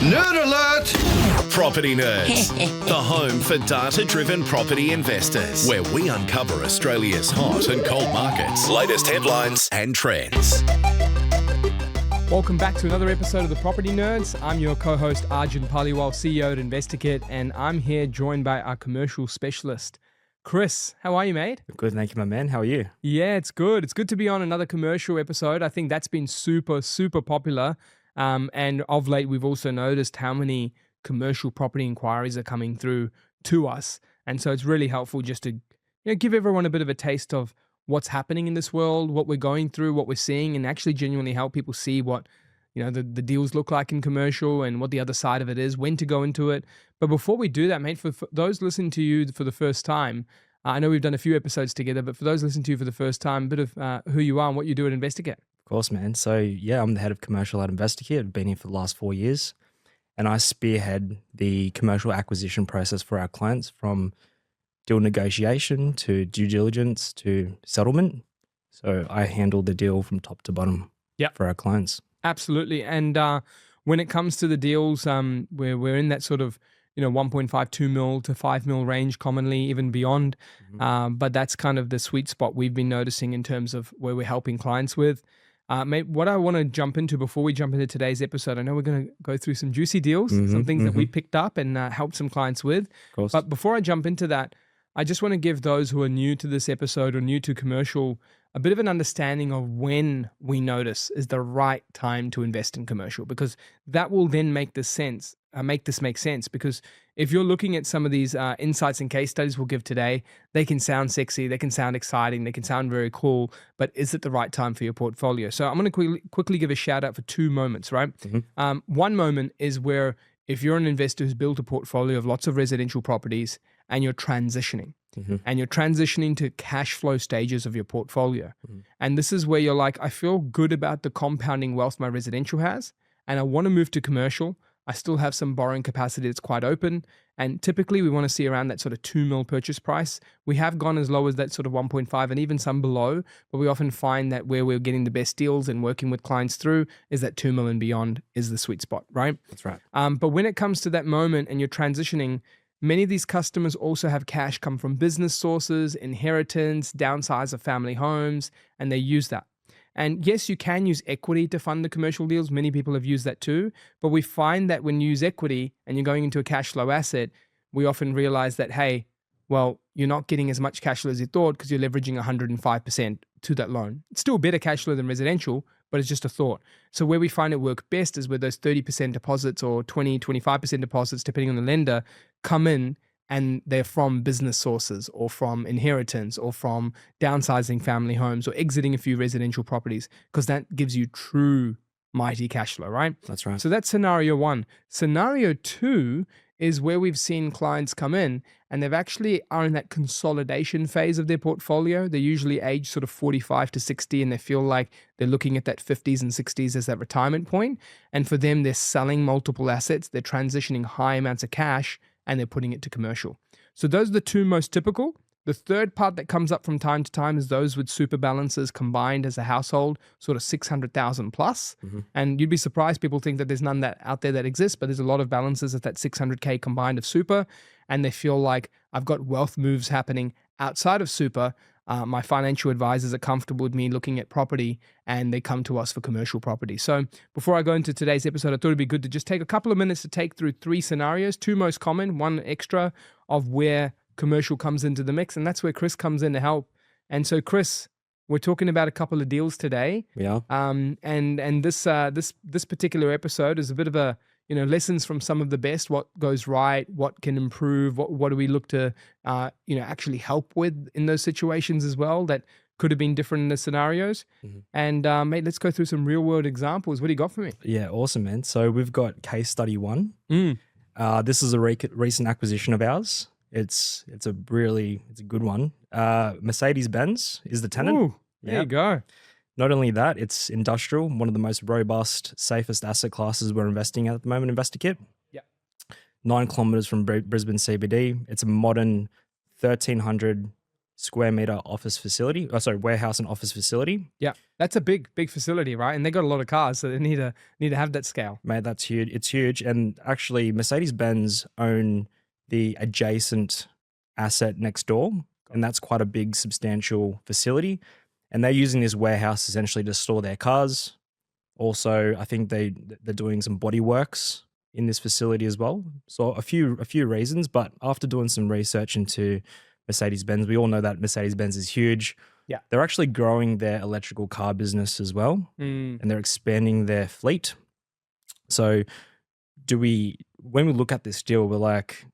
Nerd alert! Property Nerds, the home for data-driven property investors, where we uncover Australia's hot and cold markets, latest headlines and trends. Welcome back to another episode of the Property Nerds. I'm your co-host Arjun Paliwal, CEO at InvestorKit, and I'm here joined by our commercial specialist, Chris. How are you, mate? Good, thank you, my man. How are you? Yeah, it's good. It's good to be on another commercial episode. I think that's been super popular. And of late, we've also noticed how many commercial property inquiries are coming through to us. And so it's really helpful just to give everyone a bit of a taste of what's happening in this world, what we're going through, what we're seeing, and actually genuinely help people see what the deals look like in commercial and what the other side of it is, when to go into it. But before we do that, mate, for those listening to you for the first time, I know we've done a few episodes together, but for those listening to you for the first time, a bit of who you are and what you do at InvestorKit. Of course, man. So yeah, I'm the head of commercial at InvestorKit. I've been here for the last 4 years, and I spearhead the commercial acquisition process for our clients, from deal negotiation to due diligence to settlement. So I handle the deal from top to bottom for our clients. Absolutely. And when it comes to the deals, we're in that sort of 1.52 mil to 5 mil range commonly, even beyond. But that's kind of the sweet spot we've been noticing in terms of where we're helping clients with. Mate, what I want to jump into before we jump into today's episode, I know we're going to go through some juicy deals, some things that we picked up and helped some clients with. Of course. But before I jump into that, I just want to give those who are new to this episode or new to commercial a bit of an understanding of when we notice is the right time to invest in commercial, because that will then make this make sense. Because if you're looking at some of these insights and case studies we'll give today, they can sound sexy, they can sound exciting, they can sound very cool, but is it the right time for your portfolio? So I'm going to quickly give a shout out for two moments, right? One moment is where if you're an investor who's built a portfolio of lots of residential properties and you're transitioning, and you're transitioning to cash flow stages of your portfolio. And this is where you're like, I feel good about the compounding wealth my residential has, and I want to move to commercial. I still have some borrowing capacity that's quite open. And typically we want to see around that sort of 2 mil purchase price. We have gone as low as that sort of 1.5 and even some below, but we often find that where we're getting the best deals and working with clients through is that 2 mil and beyond is the sweet spot, right? That's right. But when it comes to that moment and you're transitioning, many of these customers also have cash come from business sources, inheritance, downsize of family homes, and they use that. And yes, you can use equity to fund the commercial deals. Many people have used that too. But we find that when you use equity and you're going into a cash flow asset, we often realize that, hey, well, you're not getting as much cash flow as you thought because you're leveraging 105% to that loan. It's still better cash flow than residential, but it's just a thought. So where we find it work best is where those 30% deposits or 20, 25% deposits, depending on the lender, come in and they're from business sources or from inheritance or from downsizing family homes or exiting a few residential properties, because that gives you true mighty cash flow, right? That's right. So that's scenario one. Scenario two is where we've seen clients come in and they've actually are in that consolidation phase of their portfolio. They're usually aged sort of 45 to 60 and they feel like they're looking at that 50s and 60s as that retirement point. And for them, they're selling multiple assets, they're transitioning high amounts of cash and they're putting it to commercial. So those are the two most typical. The third part that comes up from time to time is those with super balances combined as a household, sort of 600,000 plus. And you'd be surprised, people think that there's none that out there that exists, but there's a lot of balances at that 600K combined of super. And they feel like I've got wealth moves happening outside of super. My financial advisors are comfortable with me looking at property and they come to us for commercial property. So before I go into today's episode, I thought it'd be good to just take a couple of minutes to take through three scenarios, two most common, one extra, of where commercial comes into the mix. And that's where Chris comes in to help. And so Chris, we're talking about a couple of deals today. Yeah. And this particular episode is a bit of a, lessons from some of the best, what goes right, what can improve, what do we look to, actually help with in those situations as well that could have been different in the scenarios. And mate, let's go through some real world examples. What do you got for me? Yeah, awesome, man. So we've got case study one. This is a recent acquisition of ours. It's a good one. Mercedes-Benz is the tenant. Ooh, there you go. Not only that, it's industrial, one of the most robust, safest asset classes we're investing at the moment, InvestorKit. Yeah. 9 kilometers from Brisbane CBD. It's a modern 1,300 square meter office facility. Oh, sorry, warehouse and office facility. Yeah, that's a big facility, right? And they got a lot of cars, so they need to have that scale. Mate, that's huge. It's huge. And actually, Mercedes-Benz own the adjacent asset next door, and that's quite a big, substantial facility. And they're using this warehouse essentially to store their cars. Also, I think they're doing some body works in this facility as well. So a few reasons, but after doing some research into Mercedes-Benz, we all know that Mercedes-Benz is huge. Yeah. They're actually growing their electrical car business as well, and they're expanding their fleet. So when we look at this deal, we're like,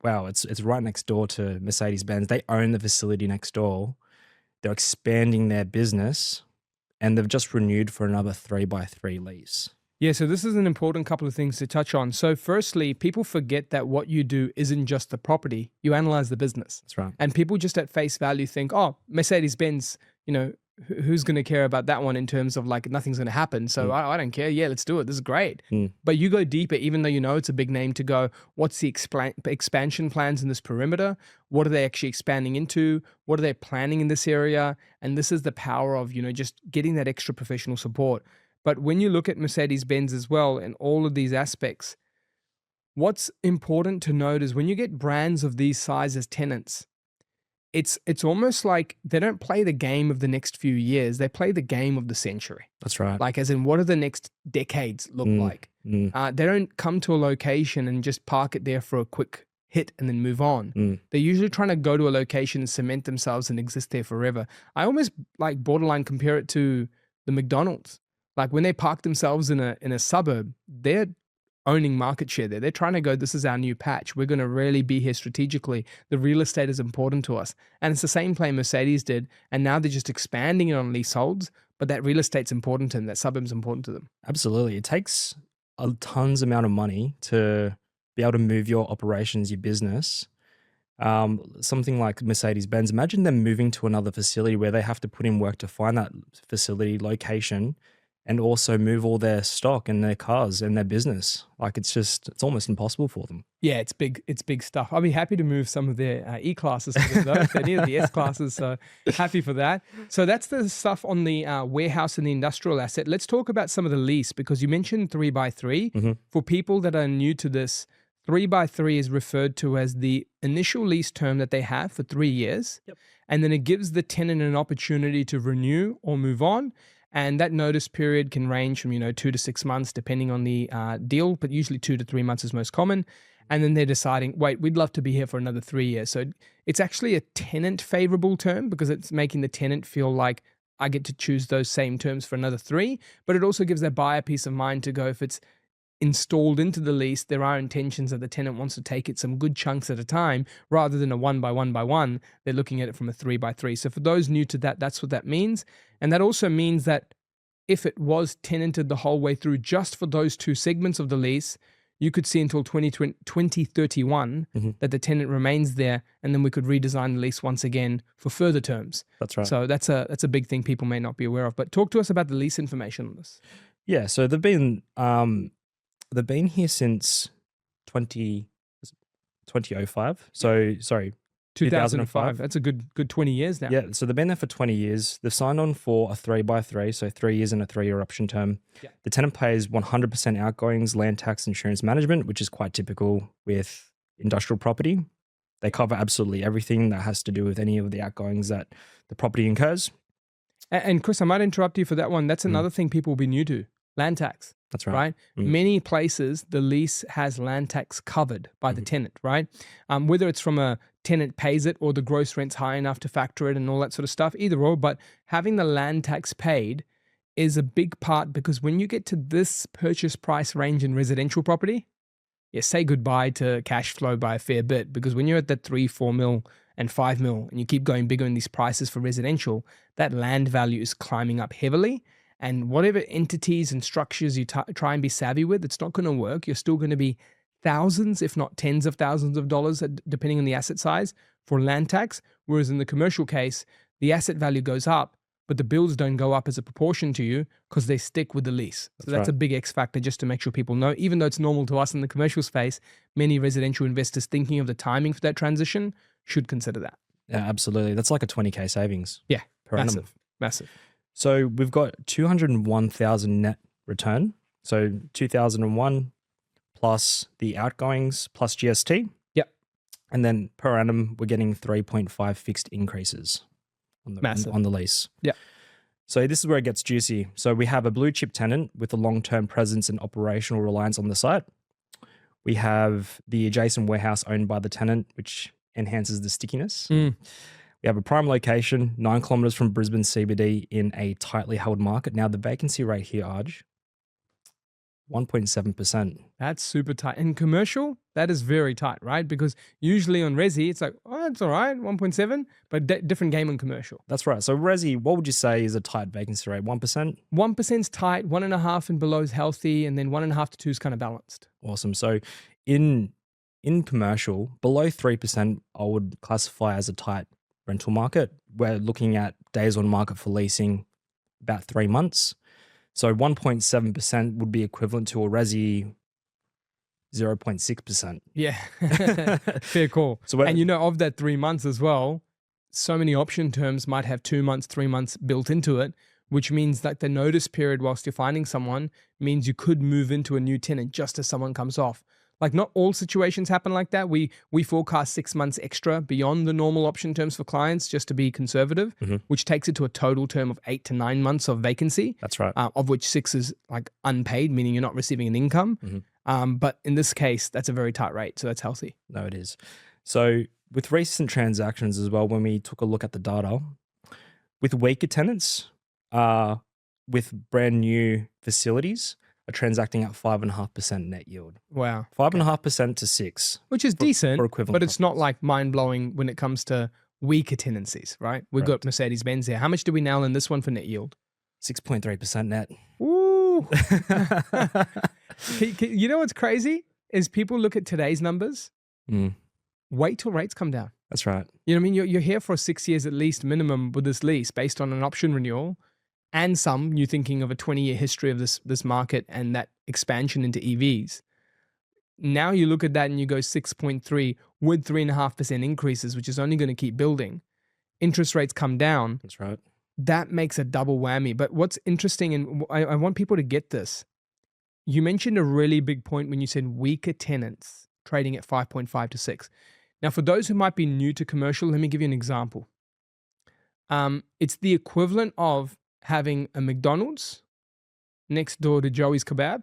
wow, it's right next door to Mercedes-Benz. They own the facility next door. They're expanding their business, and they've just renewed for another 3x3 lease. Yeah, so this is an important couple of things to touch on. So firstly, people forget that what you do isn't just the property. You analyze the business. That's right. And people just at face value think, oh, Mercedes-Benz, who's going to care about that one in terms of like nothing's going to happen. So I don't care. Yeah, let's do it. This is great. But you go deeper, even though you know it's a big name, to go, what's the expansion plans in this perimeter? What are they actually expanding into? What are they planning in this area? And this is the power of, just getting that extra professional support. But when you look at Mercedes-Benz as well and all of these aspects, what's important to note is when you get brands of these size as tenants, it's almost like they don't play the game of the next few years. They play the game of the century. That's right. Like as in, what do the next decades look like? They don't come to a location and just park it there for a quick hit and then move on. They're usually trying to go to a location and cement themselves and exist there forever. I almost like borderline compare it to the McDonald's. Like when they park themselves in a suburb, they're owning market share there. They're trying to go, this is our new patch. We're going to really be here strategically. The real estate is important to us. And it's the same play Mercedes did. And now they're just expanding it on leaseholds, but that real estate's important to them. That suburb's important to them. Absolutely. It takes a tons amount of money to be able to move your operations, your business. Something like Mercedes-Benz, imagine them moving to another facility where they have to put in work to find that facility location and also move all their stock and their cars and their business. Like it's almost impossible for them. Yeah, it's big stuff. I'll be happy to move some of their E-classes to them, though. They needed the S-classes, so happy for that. So that's the stuff on the warehouse and the industrial asset. Let's talk about some of the lease, because you mentioned 3x3. For people that are new to this, 3x3 is referred to as the initial lease term that they have for 3 years. And then it gives the tenant an opportunity to renew or move on. And that notice period can range from 2 to 6 months, depending on the deal, but usually 2 to 3 months is most common. And then they're deciding, wait, we'd love to be here for another 3 years. So it's actually a tenant favorable term because it's making the tenant feel like I get to choose those same terms for another 3. But it also gives their buyer peace of mind to go, if it's installed into the lease, there are intentions that the tenant wants to take it some good chunks at a time rather than a 1x1x1. They're looking at it from a 3x3. So for those new to that, that's what that means. And that also means that if it was tenanted the whole way through just for those 2 segments of the lease, you could see until 2031 that the tenant remains there, and then we could redesign the lease once again for further terms. That's right. So that's a big thing people may not be aware of. But talk to us about the lease information on this. Yeah, so they've been here since 2005. So sorry, 2005. That's a good 20 years now. Yeah, so they've been there for 20 years. They've signed on for a 3x3, so 3 years and a 3-year option term. Yeah. The tenant pays 100% outgoings, land tax, insurance management, which is quite typical with industrial property. They cover absolutely everything that has to do with any of the outgoings that the property incurs. And Chris, I might interrupt you for that one. That's another thing people will be new to, land tax. That's right. Many places, the lease has land tax covered by the tenant, right? Whether it's from a tenant pays it or the gross rent's high enough to factor it and all that sort of stuff, either or. But having the land tax paid is a big part, because when you get to this purchase price range in residential property, say goodbye to cash flow by a fair bit, because when you're at that 3, 4 mil and 5 mil and you keep going bigger in these prices for residential, that land value is climbing up heavily. And whatever entities and structures you try and be savvy with, it's not going to work. You're still going to be thousands, if not tens of thousands of dollars, depending on the asset size, for land tax. Whereas in the commercial case, the asset value goes up, but the bills don't go up as a proportion to you because they stick with the lease. So that's a big X factor, just to make sure people know. Even though it's normal to us in the commercial space, many residential investors thinking of the timing for that transition should consider that. Yeah, absolutely. That's like a 20K savings. Yeah, per annum. massive, massive. So we've got 201,000 net return. So 2001 plus the outgoings plus GST. Yep. And then per annum, we're getting 3.5 fixed increases on the, Massive. on the lease. Yeah. So this is where it gets juicy. So we have a blue chip tenant with a long-term presence and operational reliance on the site. We have the adjacent warehouse owned by the tenant, which enhances the stickiness. Mm. We have a prime location, 9 kilometers from Brisbane CBD in a tightly held market. Now the vacancy rate here, Arj, 1.7%. That's super tight. In commercial, that is very tight, right? Because usually on resi, it's like, oh, it's all right, 1.7, but different game in commercial. That's right. So resi, what would you say is a tight vacancy rate? 1%? 1% is tight, 1.5 and below is healthy, and then 1.5 to 2 is kind of balanced. Awesome. So in commercial, below 3%, I would classify as a tight rental market. We're looking at days on market for leasing about 3 months. So 1.7% would be equivalent to a resi 0.6%. Yeah, fair call. And you know, of that 3 months as well, so many option terms might have 2 months, 3 months built into it, which means that the notice period whilst you're finding someone means you could move into a new tenant just as someone comes off. Like not all situations happen like that. We forecast 6 months extra beyond the normal option terms for clients just to be conservative, which takes it to a total term of 8 to 9 months of vacancy. That's right. Of which 6 is like unpaid, meaning you're not receiving an income. But in this case, that's a very tight rate. So that's healthy. No, it is. So with recent transactions as well, when we took a look at the data, with weaker tenants, with brand new facilities, are transacting at 5.5% net yield. Wow. 5.5% to 6%. Which is decent, for equivalent but it's not like mind-blowing when it comes to weaker tenancies, right? We've got Mercedes-Benz here. How much do we nail in this one for net yield? 6.3% net. Ooh. You know what's crazy? Is people look at today's numbers, wait till rates come down. That's right. You know what I mean? You're here for 6 years at least minimum with this lease based on an option renewal. And you're thinking of a 20-year history of this market and that expansion into EVs. Now you look at that and you go 6.3 with 3.5% increases, which is only going to keep building. Interest rates come down. That's right. That makes a double whammy. But what's interesting, and I want people to get this, you mentioned a really big point when you said weaker tenants trading at 5.5 to 6. Now, for those who might be new to commercial, let me give you an example. It's the equivalent of having a McDonald's next door to Joey's Kebab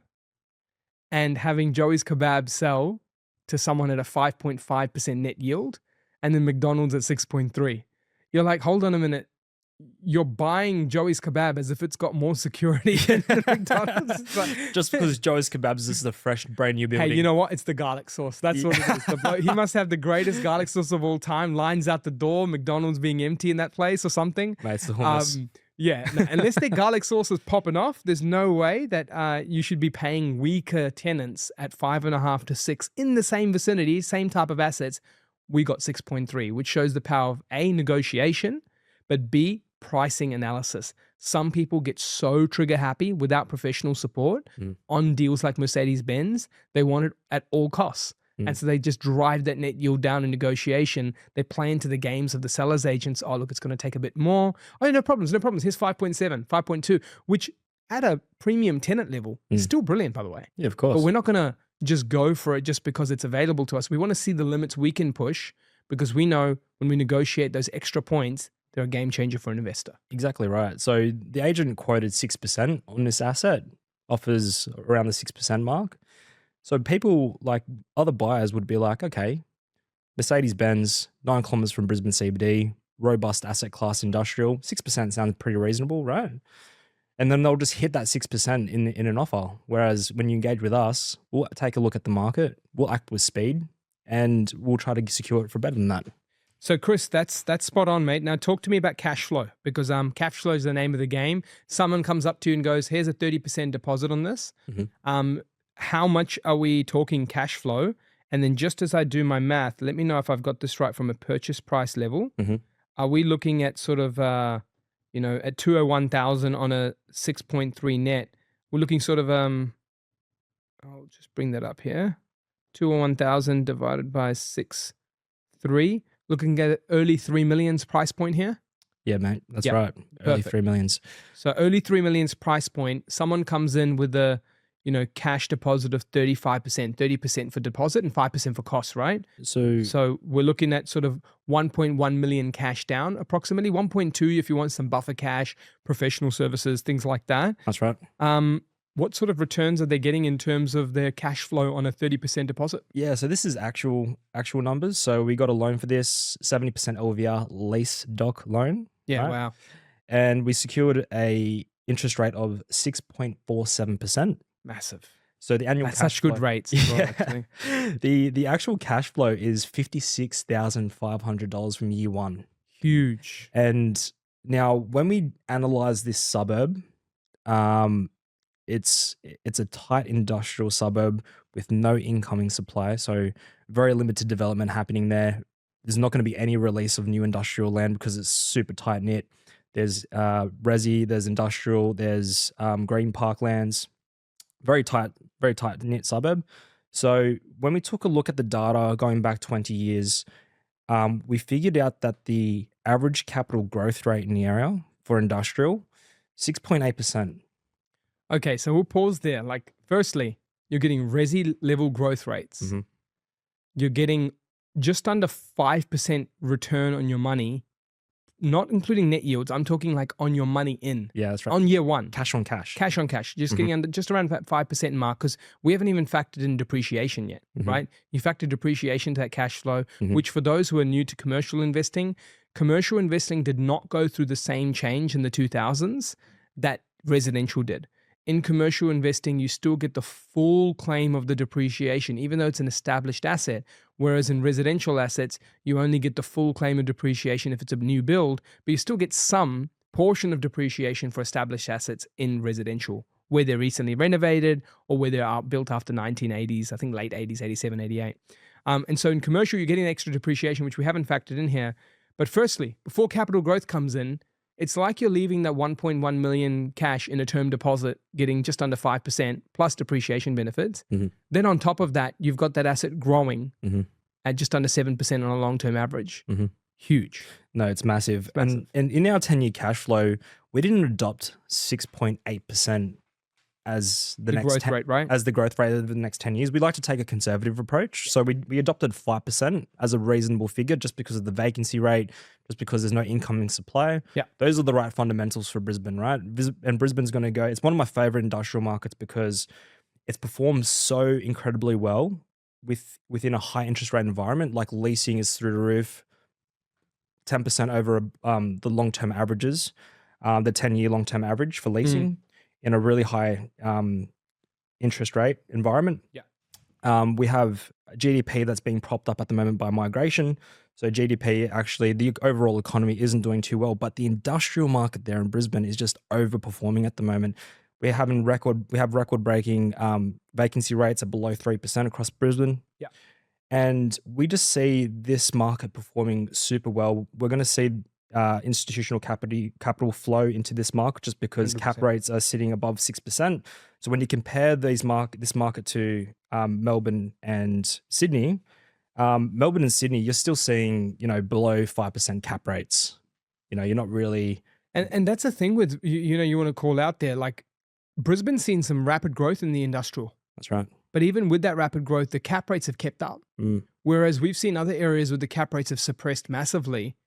and having Joey's Kebab sell to someone at a 5.5% net yield and then McDonald's at 6.3. You're like, hold on a minute. You're buying Joey's Kebab as if it's got more security than McDonald's. Just because Joey's Kebabs is the fresh, brand new building. Hey, you know what? It's the garlic sauce. That's what it is. He must have the greatest garlic sauce of all time. Lines out the door, McDonald's being empty in that place or something. Mate, it's the hummus. Yeah, no, unless their garlic sauce is popping off, there's no way that you should be paying weaker tenants at 5.5 to 6 in the same vicinity, same type of assets. We got 6.3, which shows the power of A, negotiation, but B, pricing analysis. Some people get so trigger happy without professional support on deals like Mercedes-Benz. They want it at all costs. And so they just drive that net yield down in negotiation. They play into the games of the seller's agents. Oh, look, it's going to take a bit more. Oh, no problems. Here's 5.7, 5.2, which at a premium tenant level is still brilliant, by the way. Yeah, of course. But we're not going to just go for it just because it's available to us. We want to see the limits we can push because we know when we negotiate those extra points, they're a game changer for an investor. Exactly right. So the agent quoted 6% on this asset, offers around the 6% mark. So people like other buyers would be like, okay, Mercedes-Benz, 9 kilometers from Brisbane CBD, robust asset class industrial, 6% sounds pretty reasonable, right? And then they'll just hit that 6% in an offer. Whereas when you engage with us, we'll take a look at the market, we'll act with speed, and we'll try to secure it for better than that. So Chris, that's spot on, mate. Now talk to me about cash flow because cash flow is the name of the game. Someone comes up to you and goes, here's a 30% deposit on this. How much are we talking cash flow? And then just as I do my math, let me know if I've got this right from a purchase price level. Are we looking at sort of, at 201,000 on a 6.3 net? We're looking sort of, I'll just bring that up here. 201,000 divided by 6.3. looking at early 3 millions price point here. Yeah, mate. That's Yeah, right. Early perfect. 3 millions. So early 3 millions price point, someone comes in with a, cash deposit of 35%, 30% for deposit and 5% for costs, right? So we're looking at sort of 1.1 million cash down, approximately 1.2 if you want some buffer cash, professional services, things like that. That's right. What sort of returns are they getting in terms of their cash flow on a 30% deposit? Yeah, so this is actual numbers. So we got a loan for this, 70% LVR lease doc loan. Yeah, right? wow. And we secured a interest rate of 6.47%. Massive. So the annual That's cash such good flow, rates as well, actually. the actual cash flow is $56,500 from year one. Huge. And now when we analyze this suburb, it's a tight industrial suburb with no incoming supply, so very limited development happening there. There's not going to be any release of new industrial land because it's super tight knit. There's resi, there's industrial, there's green parklands. Very tight knit suburb. So when we took a look at the data going back 20 years, we figured out that the average capital growth rate in the area for industrial, 6.8%. Okay, so we'll pause there. Like, firstly, you're getting resi level growth rates. Mhm. You're getting just under 5% return on your money, not including net yields. I'm talking like on your money in. Yeah, that's right. On year one. Cash on cash. Cash on cash. Just getting under just around that 5% mark because we haven't even factored in depreciation yet, right? You factor depreciation to that cash flow, which for those who are new to commercial investing did not go through the same change in the 2000s that residential did. In commercial investing, you still get the full claim of the depreciation, even though it's an established asset. Whereas in residential assets, you only get the full claim of depreciation if it's a new build, but you still get some portion of depreciation for established assets in residential, where they're recently renovated or where they're built after 1980s, I think late 80s, 87, 88. And so in commercial, you're getting extra depreciation, which we haven't factored in here. But firstly, before capital growth comes in, it's like you're leaving that 1.1 million cash in a term deposit, getting just under 5% plus depreciation benefits. Then on top of that, you've got that asset growing at just under 7% on a long-term average. Huge. No, it's massive. And in our 10-year cash flow, we didn't adopt 6.8% as the next growth rate, right? As the growth rate of the next 10 years. We like to take a conservative approach. So we adopted 5% as a reasonable figure just because of the vacancy rate, just because there's no incoming supply. Yeah. Those are the right fundamentals for Brisbane, right? And Brisbane's going to go, it's one of my favorite industrial markets because it's performed so incredibly well within a high interest rate environment. Like leasing is through the roof, 10% over the long-term averages, the 10-year long-term average for leasing. In a really high interest rate environment. Yeah. We have GDP that's being propped up at the moment by migration. So GDP, actually, the overall economy isn't doing too well, but the industrial market there in Brisbane is just overperforming at the moment. We have record-breaking vacancy rates at below 3% across Brisbane. Yeah. And we just see this market performing super well. We're going to see institutional capital flow into this market just because 100%. Cap rates are sitting above 6%. So when you compare this market to Melbourne and Sydney, Melbourne and Sydney, you're still seeing below 5% cap rates. You're not really. And that's the thing with you want to call out there, like Brisbane's seen some rapid growth in the industrial. That's right. But even with that rapid growth, the cap rates have kept up. Whereas we've seen other areas where the cap rates have suppressed massively.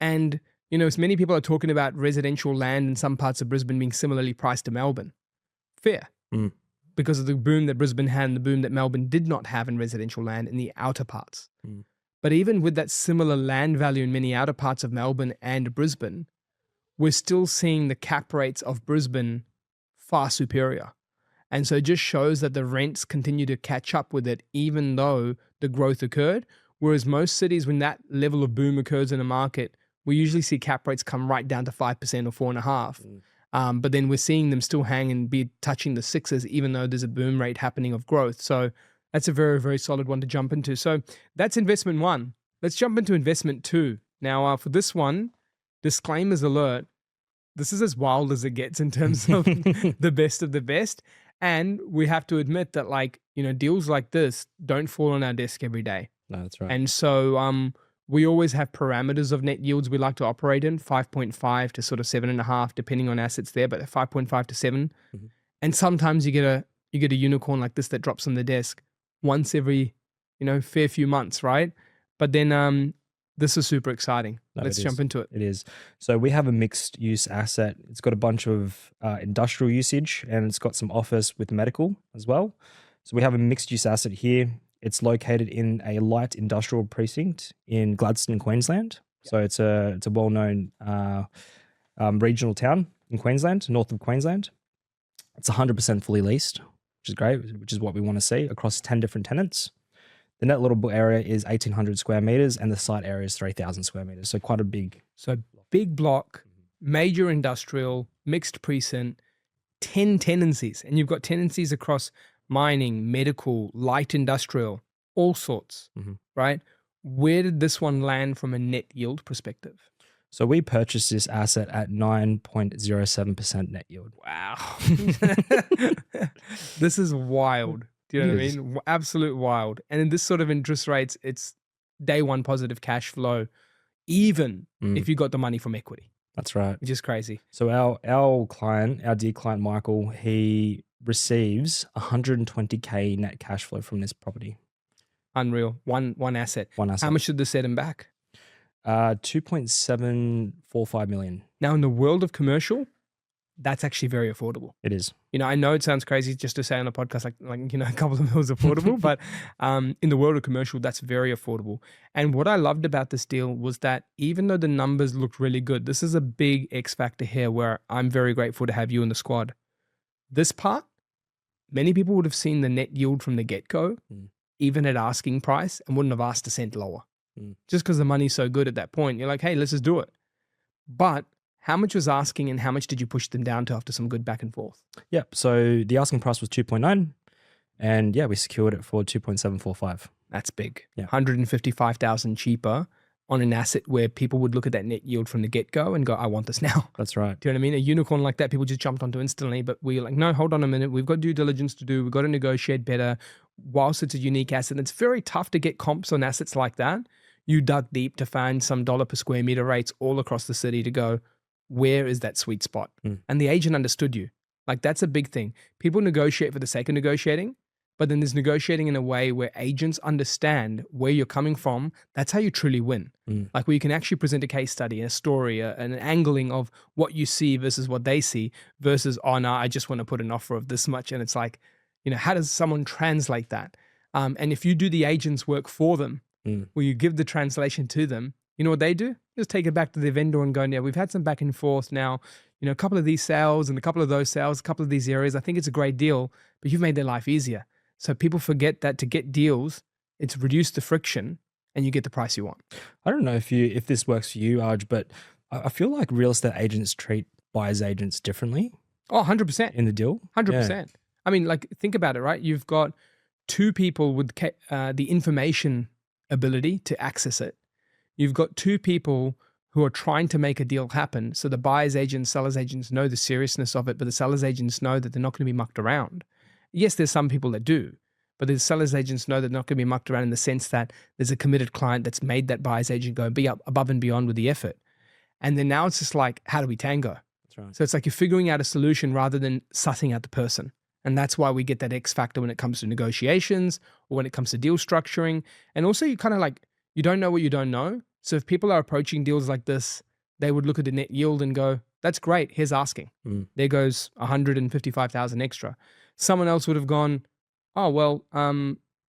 And as many people are talking about residential land in some parts of Brisbane being similarly priced to Melbourne. Fair. Because of the boom that Brisbane had and the boom that Melbourne did not have in residential land in the outer parts. But even with that similar land value in many outer parts of Melbourne and Brisbane, we're still seeing the cap rates of Brisbane far superior. And so it just shows that the rents continue to catch up with it, even though the growth occurred. Whereas most cities, when that level of boom occurs in a market, we usually see cap rates come right down to 5% or 4.5%. But then we're seeing them still hang and be touching the 6s, even though there's a boom rate happening of growth. So that's a very, very solid one to jump into. So that's investment one. Let's jump into investment two. Now, for this one, disclaimers alert. This is as wild as it gets in terms of the best of the best. And we have to admit that deals like this don't fall on our desk every day. No, that's right. And so we always have parameters of net yields we like to operate in, 5.5 to sort of 7.5, depending on assets there, but 5.5 to 7. Mhm. And sometimes you get a unicorn like this that drops on the desk once every, fair few months, right? But then this is super exciting. No, Let's it jump is. into it. It is. So we have a mixed use asset. It's got a bunch of industrial usage, and it's got some office with medical as well. So we have a mixed use asset here. It's located in a light industrial precinct in Gladstone, Queensland. So it's a well-known regional town in Queensland, north of Queensland. It's 100% fully leased, which is great, which is what we want to see across 10 different tenants. The net lettable area is 1,800 square meters, and the site area is 3,000 square meters. So quite a big. So big block, major industrial, mixed precinct, 10 tenancies. And you've got tenancies across mining, medical, light industrial, all sorts, right? Where did this one land from a net yield perspective? So we purchased this asset at 9.07% net yield. Wow. This is wild. Do you know what I mean? Absolute wild. And in this sort of interest rates, it's day one positive cash flow, even if you got the money from equity. That's right. Which is crazy. So our client, our dear client Michael, he receives 120K net cash flow from this property. Unreal. One asset. One asset. How much did this set him back? 2.745 million. Now, in the world of commercial, that's actually very affordable. It is. I know it sounds crazy just to say on a podcast like a couple of mils affordable, but in the world of commercial, that's very affordable. And what I loved about this deal was that even though the numbers looked really good, this is a big X factor here where I'm very grateful to have you in the squad. This part, many people would have seen the net yield from the get-go, even at asking price, and wouldn't have asked a cent lower. Just because the money's so good at that point. You're like, hey, let's just do it. But how much was asking and how much did you push them down to after some good back and forth? Yeah. So the asking price was 2.9, and we secured it for 2.745. That's big. Yeah. 155,000 cheaper on an asset where people would look at that net yield from the get-go and go, I want this now. That's right. Do you know what I mean? A unicorn like that, people just jumped onto instantly, but we're like, no, hold on a minute. We've got due diligence to do. We've got to negotiate better. Whilst it's a unique asset, and it's very tough to get comps on assets like that. You dug deep to find some dollar per square meter rates all across the city to go, where is that sweet spot? And the agent understood you. Like, that's a big thing. People negotiate for the sake of negotiating, but then there's negotiating in a way where agents understand where you're coming from. That's how you truly win. Like, where you can actually present a case study, a story, an angling of what you see versus what they see versus, oh no, I just want to put an offer of this much. And it's like, how does someone translate that? And if you do the agent's work for them, where you give the translation to them, you know what they do? Just take it back to the vendor and go, yeah, we've had some back and forth now, a couple of these sales and a couple of those sales, a couple of these areas. I think it's a great deal, but you've made their life easier. So people forget that to get deals, it's reduce the friction and you get the price you want. I don't know if this works for you, Arj, but I feel like real estate agents treat buyer's agents differently. Oh, 100%. In the deal? 100%. Yeah. I mean, like, think about it, right? You've got two people with the information ability to access it. You've got two people who are trying to make a deal happen. So the buyer's agents, seller's agents know the seriousness of it, but the seller's agents know that they're not going to be mucked around. Yes, there's some people that do, but the seller's agents know they're not going to be mucked around in the sense that there's a committed client that's made that buyer's agent go be up above and beyond with the effort. And then now it's just like, how do we tango? That's right. So it's like you're figuring out a solution rather than sussing out the person. And that's why we get that X factor when it comes to negotiations or when it comes to deal structuring. And also you kind of like, you don't know what you don't know. So if people are approaching deals like this, they would look at the net yield and go, that's great, here's asking. There goes 155,000 extra. Someone else would have gone, oh, well,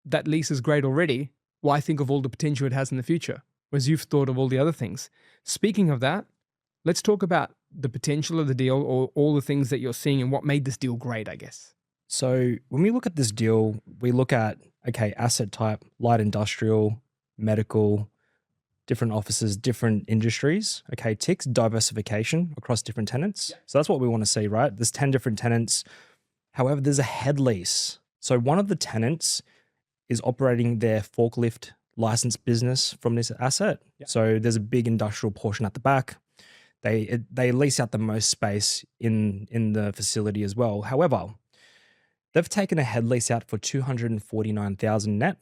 that lease is great already. Why think of all the potential it has in the future? Whereas you've thought of all the other things. Speaking of that, let's talk about the potential of the deal or all the things that you're seeing and what made this deal great, I guess. So when we look at this deal, we look at, asset type, light industrial, medical, different offices, different industries. Ticks diversification across different tenants. So that's what we want to see, right? There's 10 different tenants. However, there's a head lease. So one of the tenants is operating their forklift license business from this asset. Yeah. So there's a big industrial portion at the back. They lease out the most space in the facility as well. However, they've taken a head lease out for $249,000 net.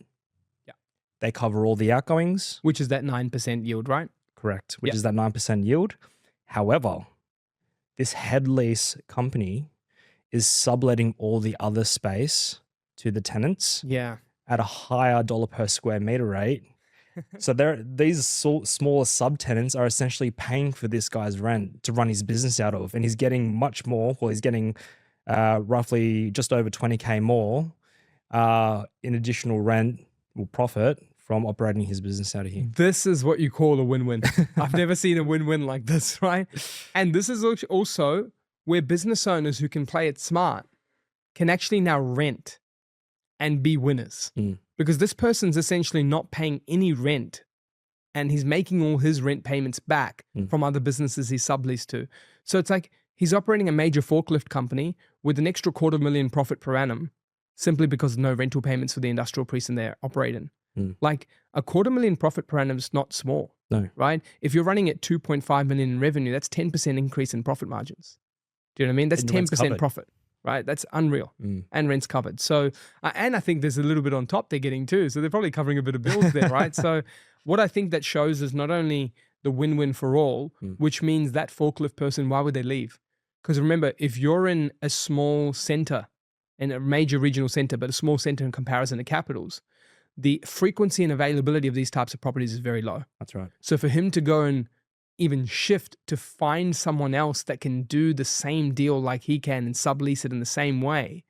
Yeah. They cover all the outgoings. Which is that 9% yield, right? Correct. Which Yep. is that 9% yield. However, this head lease company is subletting all the other space to the tenants Yeah. at a higher dollar per square meter rate. So these smaller subtenants are essentially paying for this guy's rent to run his business out of, and he's getting much more. Well, he's getting roughly just over 20K more in additional rent or profit from operating his business out of here. This is what you call a win-win. I've never seen a win-win like this, right? And this is also where business owners who can play it smart can actually now rent and be winners. Because this person's essentially not paying any rent and he's making all his rent payments back from other businesses he's subleased to. So it's like he's operating a major forklift company with an extra $250,000 profit per annum simply because of no rental payments for the industrial precinct they're operating. Like a $250,000 profit per annum is not small, No. right? If you're running at 2.5 million in revenue, that's 10% increase in profit margins. Do you know what I mean? That's And rent's 10% covered. profit, right? That's unreal. And rent's covered. So, and I think there's a little bit on top they're getting too. So they're probably covering a bit of bills there, right? So what I think that shows is not only the win-win for all, which means that forklift person, why would they leave? Because remember, if you're in a small center, in a major regional center, but a small center in comparison to capitals, the frequency and availability of these types of properties is very low. That's right. So for him to go and even shift to find someone else that can do the same deal like he can and sublease it in the same way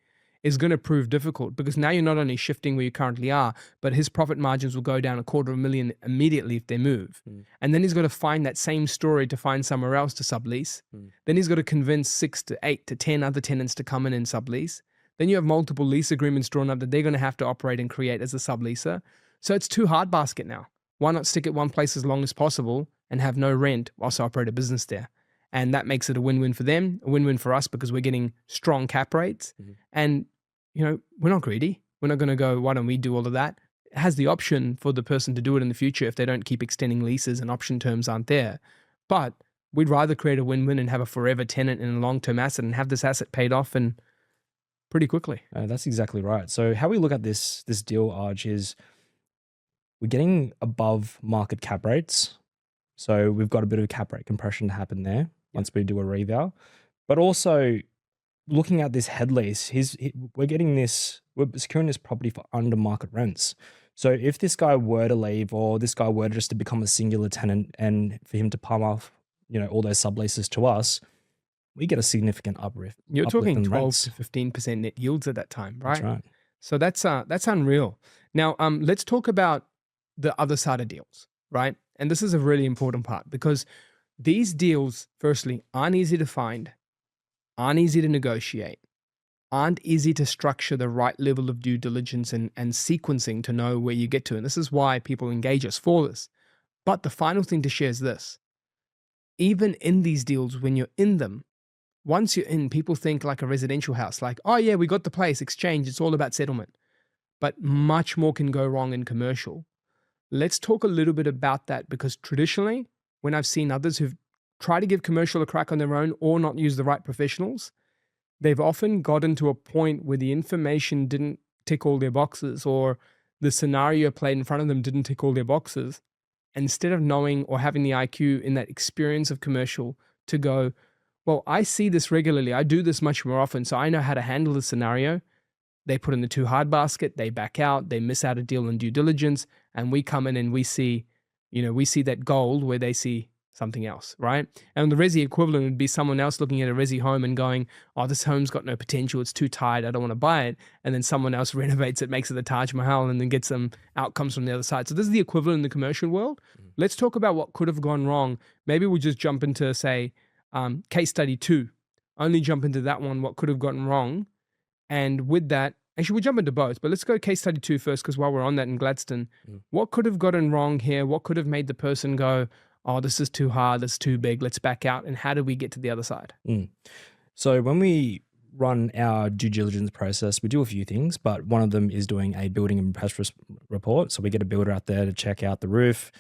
is going to prove difficult, because now you're not only shifting where you currently are, but his profit margins will go down $250,000 immediately if they move. And then he's got to find that same story to find somewhere else to sublease. Then he's got to convince 6 to 8 to 10 other tenants to come in and sublease. Then you have multiple lease agreements drawn up that they're going to have to operate and create as a subleaser. So it's too hard basket now. Why not stick at one place as long as possible and have no rent whilst operate a business there? And that makes it a win-win for them, a win-win for us, because we're getting strong cap rates. And, you know, we're not greedy. We're not going to go, why don't we do all of that? It has the option for the person to do it in the future if they don't keep extending leases and option terms aren't there. But we'd rather create a win-win and have a forever tenant in a long-term asset and have this asset paid off and pretty quickly. That's exactly right. So how we look at this deal, Arj, is we're getting above market cap rates. So we've got a bit of cap rate compression to happen there once we do a reval. But also looking at this head lease, we're securing this property for under market rents. So if this guy were to leave, or this guy were just to become a singular tenant and for him to palm off, you know, all those subleases to us, we get a significant uplift. You're talking 12 rents. to 15% net yields at that time, right? That's right. So that's unreal. Now, let's talk about the other side of deals, right? And this is a really important part, because these deals, firstly, aren't easy to find, aren't easy to negotiate, aren't easy to structure the right level of due diligence and sequencing to know where you get to. And this is why people engage us for this. But the final thing to share is this. Even in these deals, when you're in them, once you're in, people think like a residential house, like, oh yeah, we got the place, exchange, it's all about settlement. But much more can go wrong in commercial. Let's talk a little bit about that, because traditionally, when I've seen others who've tried to give commercial a crack on their own or not use the right professionals, they've often gotten to a point where the information didn't tick all their boxes, or the scenario played in front of them didn't tick all their boxes. Instead of knowing or having the IQ in that experience of commercial to go, well, I see this regularly, I do this much more often, so I know how to handle the scenario. They put in the too hard basket, they back out, they miss out a deal in due diligence, and we come in and we see that gold where they see something else, right? And the resi equivalent would be someone else looking at a resi home and going, oh, this home's got no potential, it's too tight, I don't want to buy it. And then someone else renovates it, makes it the Taj Mahal, and then gets some outcomes from the other side. So this is the equivalent in the commercial world. Let's talk about what could have gone wrong. Maybe we'll just jump into, say, case study 2. Only jump into that one, what could have gone wrong. And with that, actually we'll jump into both, but let's go case study 2 first, because while we're on that in Gladstone, what could have gotten wrong here? What could have made the person go, oh, this is too hard, this is too big, let's back out? And how do we get to the other side? So when we run our due diligence process, we do a few things, but one of them is doing a building and pest risk report. So we get a builder out there to check out the roof,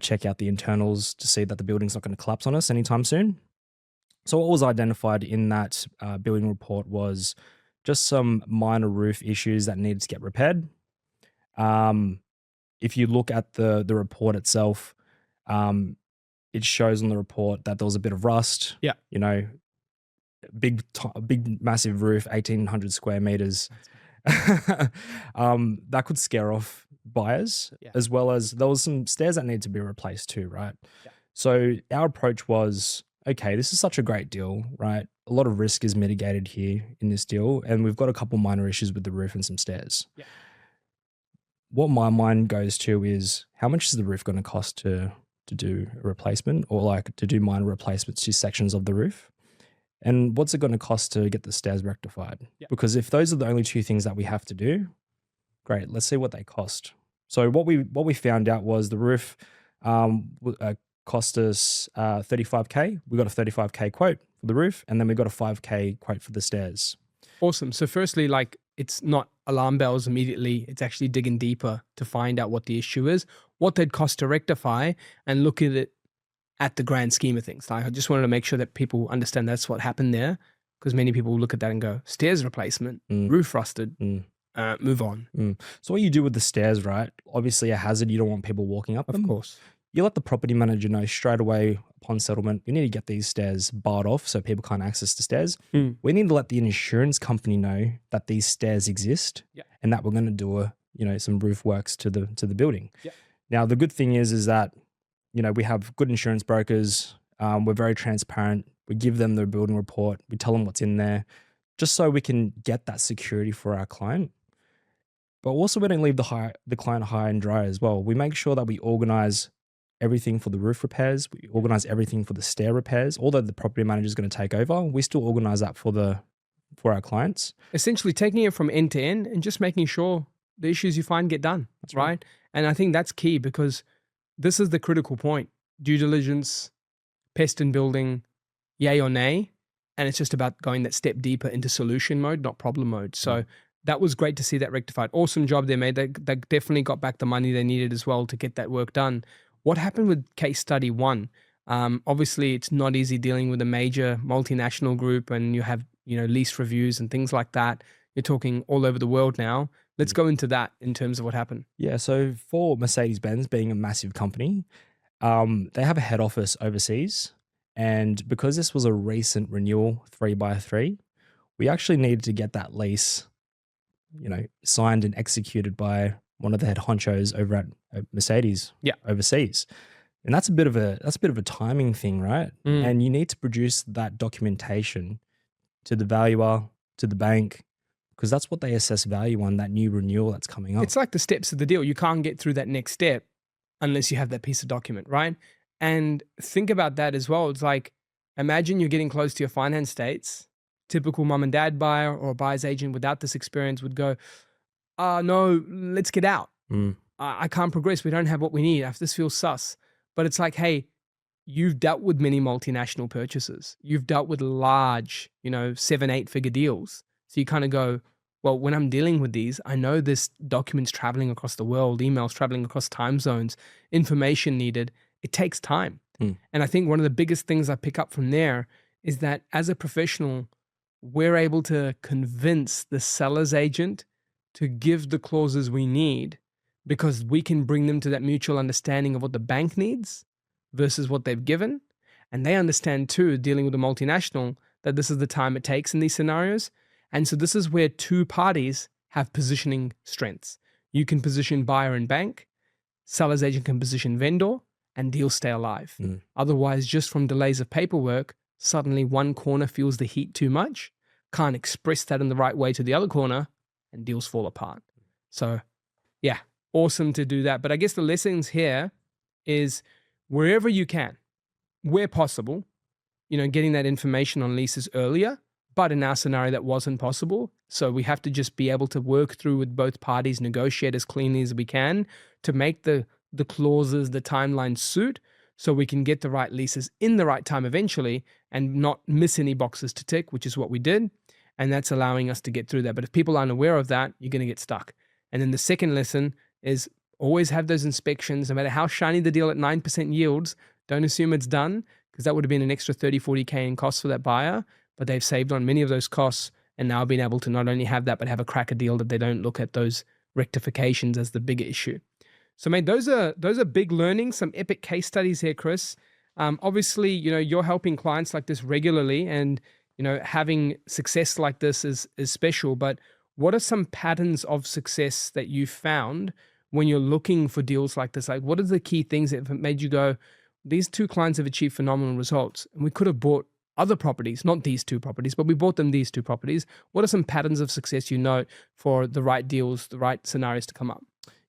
check out the internals to see that the building's not going to collapse on us anytime soon. So what was identified in that building report was just some minor roof issues that needed to get repaired. if you look at the report itself, it shows on the report that there was a bit of rust. Yeah. You know, big massive roof, 1,800 square meters. That could scare off buyers, as well as there was some stairs that need to be replaced too, right? Yeah. So our approach was, okay, this is such a great deal, right? A lot of risk is mitigated here in this deal, and we've got a couple minor issues with the roof and some stairs. Yeah. What my mind goes to is, how much is the roof going to cost to do a replacement, or like to do minor replacements to sections of the roof? And what's it going to cost to get the stairs rectified? Yeah. Because if those are the only two things that we have to do, great, let's see what they cost. So what we found out was the roof cost us 35K. We got a 35K quote for the roof, and then we got a 5K quote for the stairs. Awesome. So firstly, like, it's not alarm bells immediately. It's actually digging deeper to find out what the issue is, what they'd cost to rectify, and look at it at the grand scheme of things. Like, I just wanted to make sure that people understand that's what happened there, because many people look at that and go, stairs replacement, roof rusted, move on. So what you do with the stairs, right? Obviously a hazard. You don't want people walking up them. Of course. You let the property manager know straight away upon settlement, we need to get these stairs barred off so people can't access the stairs. We need to let the insurance company know that these stairs exist, and that we're going to do some roof works to the building. Now, the good thing is that, we have good insurance brokers. We're very transparent. We give them the building report. We tell them what's in there, just so we can get that security for our client. But also, we don't leave the client high and dry as well. We make sure that we organize everything for the roof repairs. We organize everything for the stair repairs. Although the property manager is going to take over, we still organize that for our clients. Essentially taking it from end to end and just making sure the issues you find get done. That's right. And I think that's key, because this is the critical point. Due diligence, pest and building, yay or nay. And it's just about going that step deeper into solution mode, not problem mode. So that was great to see that rectified. Awesome job they made. They definitely got back the money they needed as well to get that work done. What happened with case study 1? Obviously, it's not easy dealing with a major multinational group, and you have lease reviews and things like that. You're talking all over the world now. Let's go into that in terms of what happened. Yeah, so for Mercedes-Benz being a massive company, they have a head office overseas. And because this was a recent renewal 3x3, we actually needed to get that lease, signed and executed by one of the head honchos over at Mercedes overseas. And that's a bit of a timing thing, right? And you need to produce that documentation to the valuer, to the bank, because that's what they assess value on, that new renewal that's coming up. It's like the steps of the deal. You can't get through that next step unless you have that piece of document, right? And think about that as well. It's like, imagine you're getting close to your finance states. Typical mum and dad buyer or buyer's agent without this experience would go, no, let's get out. I can't progress. We don't have what we need. This feels sus. But it's like, hey, you've dealt with many multinational purchases. You've dealt with large, 7-8 figure deals. So you kind of go, well, when I'm dealing with these, I know this document's traveling across the world, emails traveling across time zones, information needed. It takes time. And I think one of the biggest things I pick up from there is that as a professional, we're able to convince the seller's agent to give the clauses we need, because we can bring them to that mutual understanding of what the bank needs versus what they've given. And they understand too, dealing with a multinational, that this is the time it takes in these scenarios. And so this is where two parties have positioning strengths. You can position buyer and bank, seller's agent can position vendor, and deals stay alive. Otherwise, just from delays of paperwork, suddenly one corner feels the heat too much, can't express that in the right way to the other corner, and deals fall apart. So yeah, awesome to do that. But I guess the lessons here is, wherever you can, where possible, getting that information on leases earlier. But in our scenario, that wasn't possible. So we have to just be able to work through with both parties, negotiate as cleanly as we can to make the clauses, the timeline suit, so we can get the right leases in the right time eventually and not miss any boxes to tick, which is what we did. And that's allowing us to get through that. But if people aren't aware of that, you're going to get stuck. And then the second lesson is, always have those inspections. No matter how shiny the deal at 9% yields, don't assume it's done, because that would have been an extra 30, 40K in costs for that buyer. But they've saved on many of those costs and now been able to not only have that, but have a cracker deal that they don't look at those rectifications as the bigger issue. So, mate, those are big learnings, some epic case studies here, Chris. Obviously, you're helping clients like this regularly, and having success like this is special. But what are some patterns of success that you found when you're looking for deals like this? Like, what are the key things that have made you go, these two clients have achieved phenomenal results, and we could have bought other properties, not these two properties, but we bought them these two properties. What are some patterns of success you note for the right deals, the right scenarios to come up?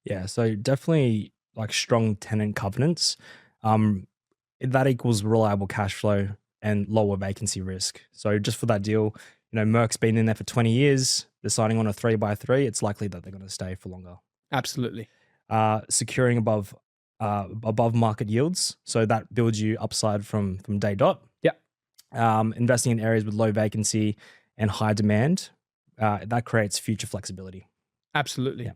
Yeah, so definitely like strong tenant covenants. That equals reliable cash flow and lower vacancy risk. So just for that deal, Merck's been in there for 20 years. They're signing on a 3x3. It's likely that they're going to stay for longer. Absolutely. Securing above market yields. So that builds you upside from day dot. Yeah. Investing in areas with low vacancy and high demand, that creates future flexibility. Absolutely. Yeah.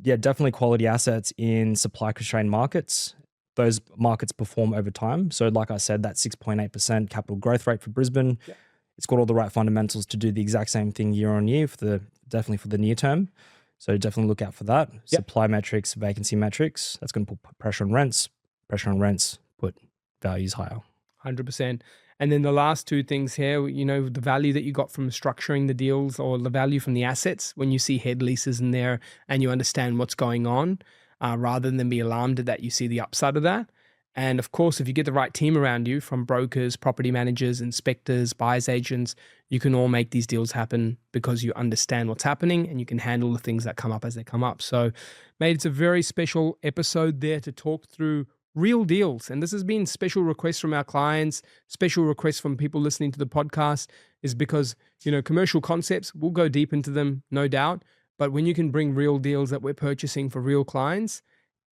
Definitely quality assets in supply constrained markets. Those markets perform over time. So like I said, that 6.8% capital growth rate for Brisbane, it's got all the right fundamentals to do the exact same thing year on year definitely for the near term. So definitely look out for that. Supply metrics, vacancy metrics, that's going to put pressure on rents. Pressure on rents put values higher. 100%. And then the last two things here, the value that you got from structuring the deals, or the value from the assets when you see head leases in there and you understand what's going on, rather than be alarmed at that, you see the upside of that. And of course, if you get the right team around you, from brokers, property managers, inspectors, buyers agents, you can all make these deals happen because you understand what's happening and you can handle the things that come up as they come up. So, mate, it's a very special episode there to talk through real deals. And this has been special requests from our clients, special requests from people listening to the podcast, is because, commercial concepts, we'll go deep into them, no doubt. But when you can bring real deals that we're purchasing for real clients,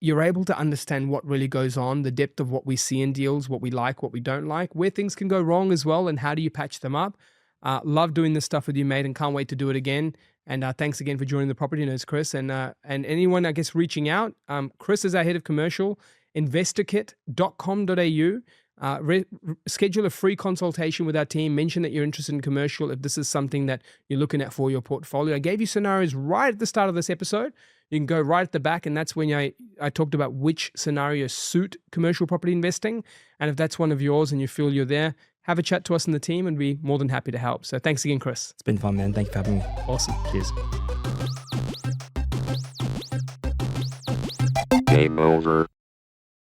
you're able to understand what really goes on, the depth of what we see in deals, what we like, what we don't like, where things can go wrong as well, and how do you patch them up. Love doing this stuff with you, mate, and can't wait to do it again. And thanks again for joining the Property Nerds, Chris. And anyone, I guess, reaching out, Chris is our head of commercial, investorkit.com.au. Schedule a free consultation with our team. Mention that you're interested in commercial if this is something that you're looking at for your portfolio. I gave you scenarios right at the start of this episode. You can go right at the back, and that's when I talked about which scenarios suit commercial property investing. And if that's one of yours and you feel you're there, have a chat to us in the team and be more than happy to help. So thanks again, Chris. It's been fun, man. Thank you for having me. Awesome. Cheers. Game over.